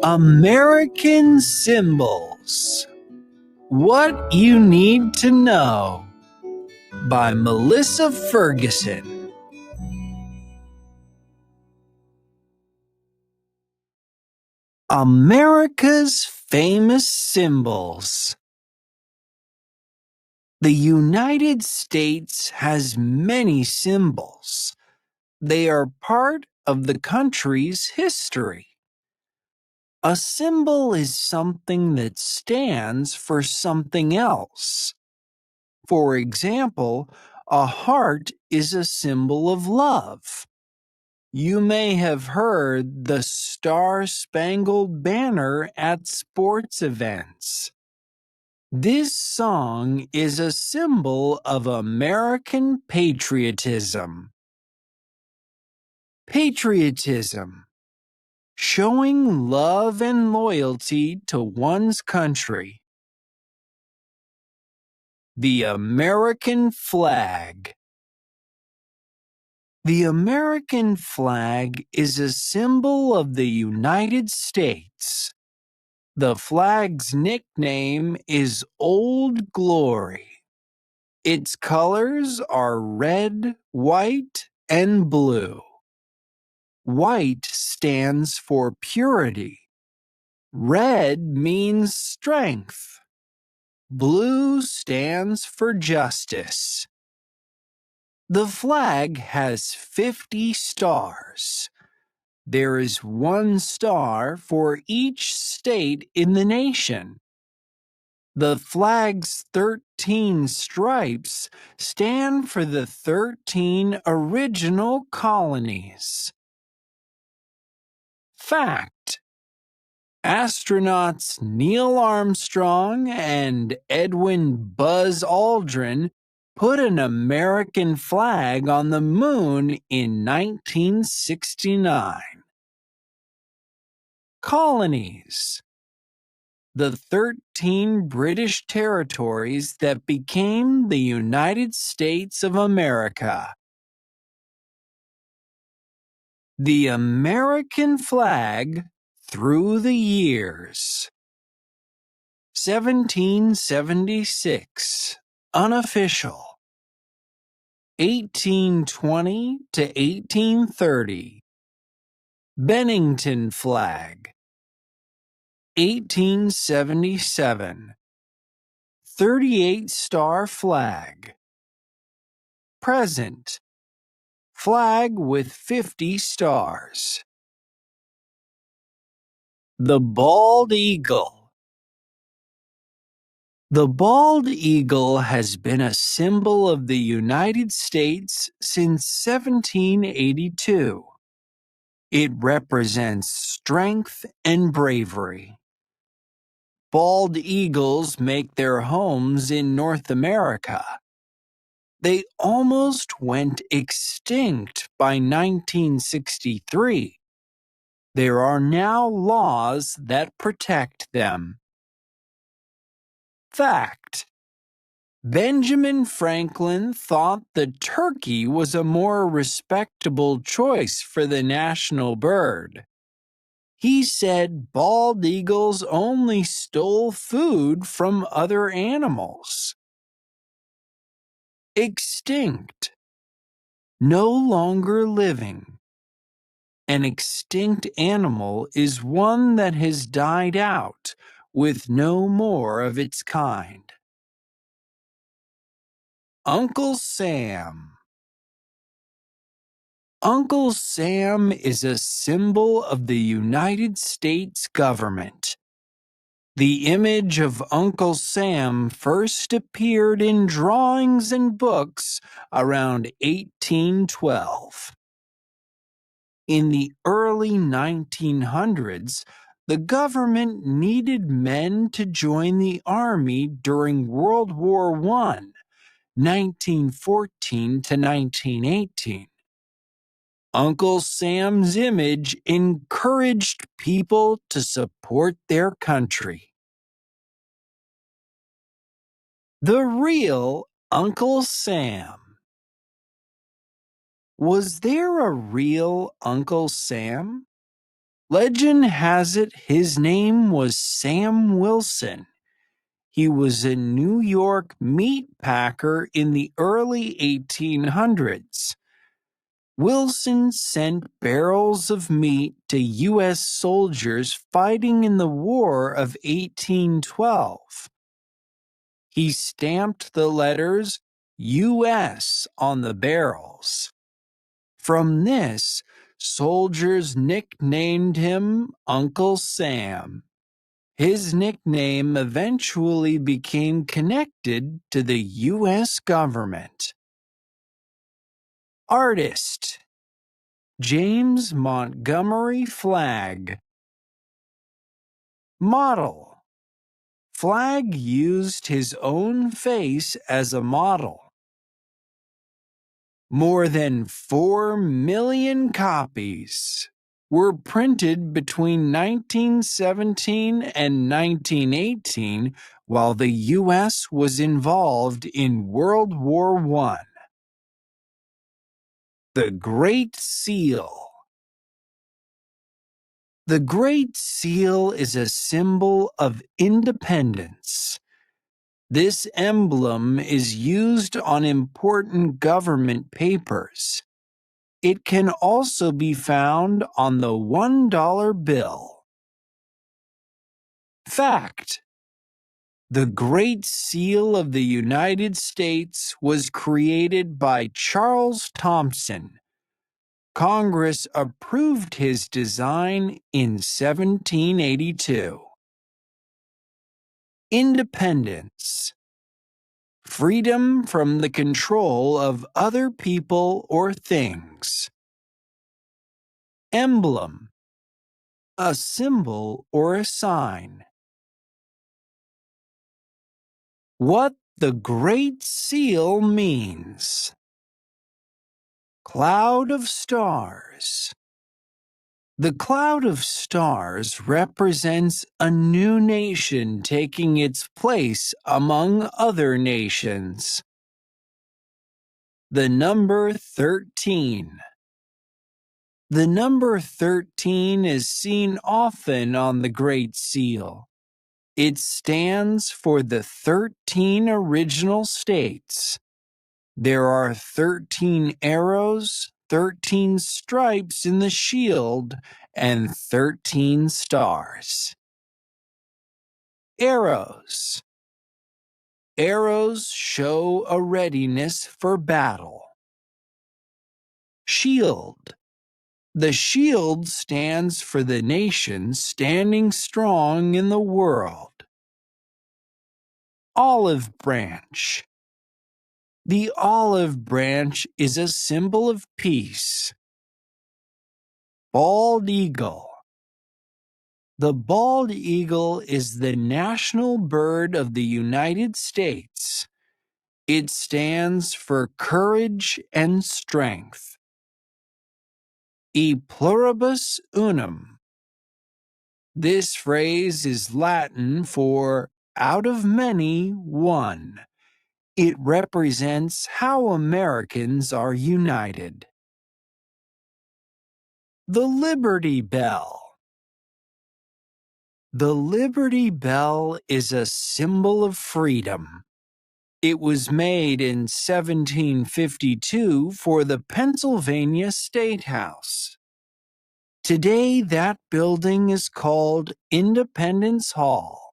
American Symbols. What You Need to Know by Melissa Ferguson. America's famous symbols. The United States has many symbols. They are part of the country's history. A symbol is something that stands for something else. For example, a heart is a symbol of love. You may have heard the Star-Spangled Banner at sports events. This song is a symbol of American patriotism. Patriotism, showing love and loyalty to one's country. The American flag. The American flag is a symbol of the United States. The flag's nickname is Old Glory. Its colors are red, white, and blue. White stands for purity. Red means strength. Blue stands for justice. The flag has 50 stars. There is one star for each state in the nation. The flag's 13 stripes stand for the 13 original colonies. Fact: astronauts Neil Armstrong and Edwin Buzz Aldrin put an American flag on the moon in 1969. Colonies. The 13 British territories that became the United States of America. The American flag through the years. 1776, unofficial. 1820 to 1830, Bennington flag. 1877, 38-star flag. Present, flag with 50 stars. The bald eagle. The bald eagle has been a symbol of the United States since 1782. It represents strength and bravery. Bald eagles make their homes in North America. They almost went extinct by 1963. There are now laws that protect them. Fact: Benjamin Franklin thought the turkey was a more respectable choice for the national bird. He said bald eagles only stole food from other animals. Extinct. No longer living. An extinct animal is one that has died out, with no more of its kind. Uncle Sam. Uncle Sam is a symbol of the United States government. The image of Uncle Sam first appeared in drawings and books around 1812. In the early 1900s, the government needed men to join the army during World War I, 1914 to 1918. Uncle Sam's image encouraged people to support their country. The real Uncle Sam. Was there a real Uncle Sam? Legend has it his name was Sam Wilson. He was a New York meat packer in the early 1800s. Wilson sent barrels of meat to U.S. soldiers fighting in the War of 1812. He stamped the letters U.S. on the barrels. From this, soldiers nicknamed him Uncle Sam. His nickname eventually became connected to the U.S. government. Artist James Montgomery Flagg. Model Flagg used his own face as a model. More than 4 million copies were printed between 1917 and 1918 while the U.S. was involved in World War I. The Great Seal. The Great Seal is a symbol of independence. This emblem is used on important government papers. It can also be found on the $1 bill. Fact: the Great Seal of the United States was created by Charles Thomson. Congress approved his design in 1782. Independence. Freedom from the control of other people or things. Emblem. A symbol or a sign. What the Great Seal means. Cloud of stars. The cloud of stars represents a new nation taking its place among other nations. The number 13. The number 13 is seen often on the Great Seal. It stands for the 13 original states. There are 13 arrows, 13 stripes in the shield, and 13 stars. Arrows. Arrows show a readiness for battle. Shield. The shield stands for the nation standing strong in the world. Olive branch. The olive branch is a symbol of peace. Bald eagle. The bald eagle is the national bird of the United States. It stands for courage and strength. E pluribus unum. This phrase is Latin for out of many, one. It represents how Americans are united. The Liberty Bell. The Liberty Bell is a symbol of freedom. It was made in 1752 for the Pennsylvania State House. Today, that building is called Independence Hall.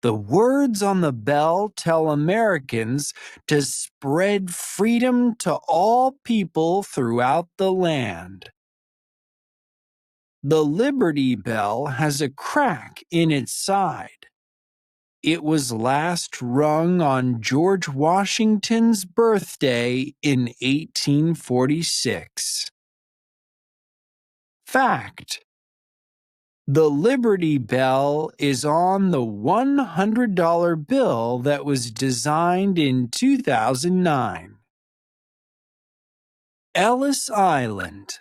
The words on the bell tell Americans to spread freedom to all people throughout the land. The Liberty Bell has a crack in its side. It was last rung on George Washington's birthday in 1846. Fact: the Liberty Bell is on the $100 bill that was designed in 2009. Ellis Island.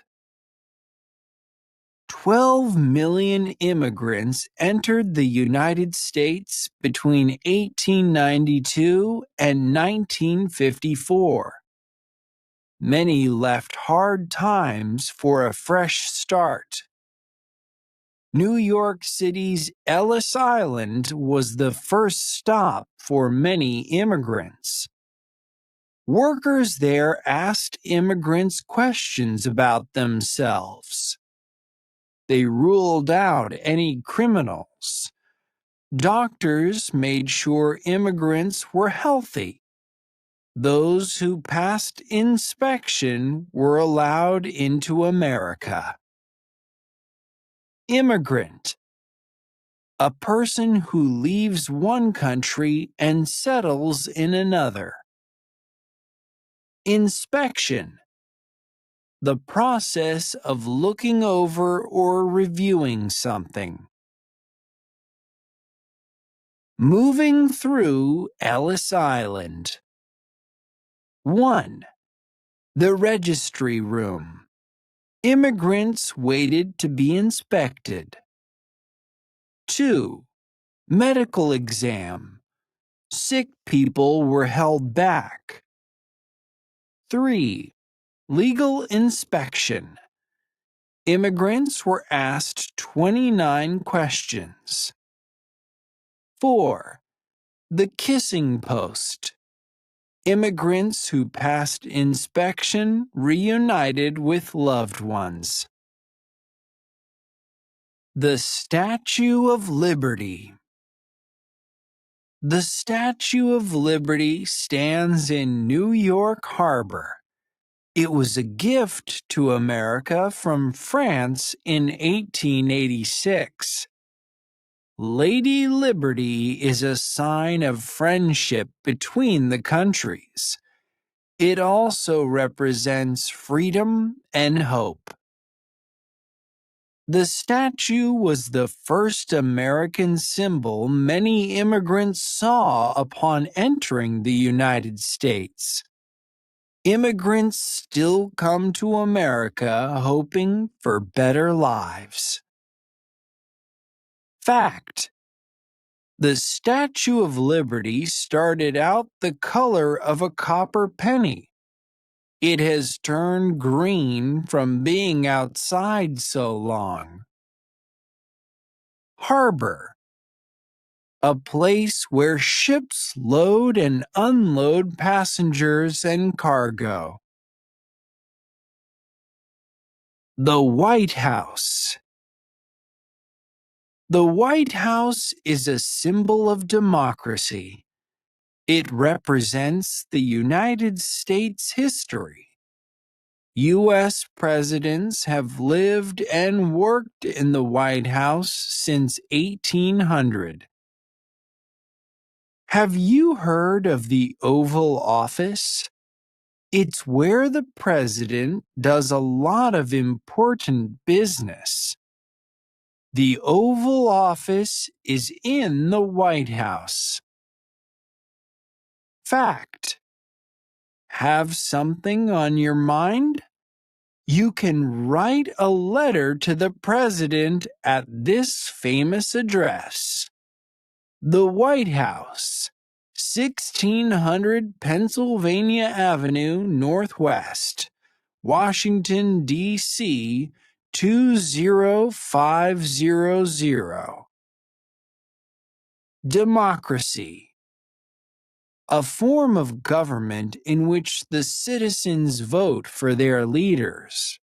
12 million immigrants entered the United States between 1892 and 1954. Many left hard times for a fresh start. New York City's Ellis Island was the first stop for many immigrants. Workers there asked immigrants questions about themselves. They ruled out any criminals. Doctors made sure immigrants were healthy. Those who passed inspection were allowed into America. Immigrant, a person who leaves one country and settles in another. Inspection, the process of looking over or reviewing something. Moving through Ellis Island. 1. The registry room. Immigrants waited to be inspected. 2. Medical exam. Sick people were held back. 3. Legal inspection. Immigrants were asked 29 questions. 4. The kissing post. Immigrants who passed inspection reunited with loved ones. The Statue of Liberty. The Statue of Liberty stands in New York Harbor. It was a gift to America from France in 1886. Lady Liberty is a sign of friendship between the countries. It also represents freedom and hope. The statue was the first American symbol many immigrants saw upon entering the United States. Immigrants still come to America hoping for better lives. Fact: the Statue of Liberty started out the color of a copper penny. It has turned green from being outside so long. Harbor, a place where ships load and unload passengers and cargo. The White House. The White House is a symbol of democracy. It represents the United States history. U.S. presidents have lived and worked in the White House since 1800. Have you heard of the Oval Office? It's where the president does a lot of important business. The Oval Office is in the White House. Fact: have something on your mind? You can write a letter to the president at this famous address. The White House, 1600 Pennsylvania Avenue Northwest, Washington, D.C., 20500. Democracy, a form of government in which the citizens vote for their leaders.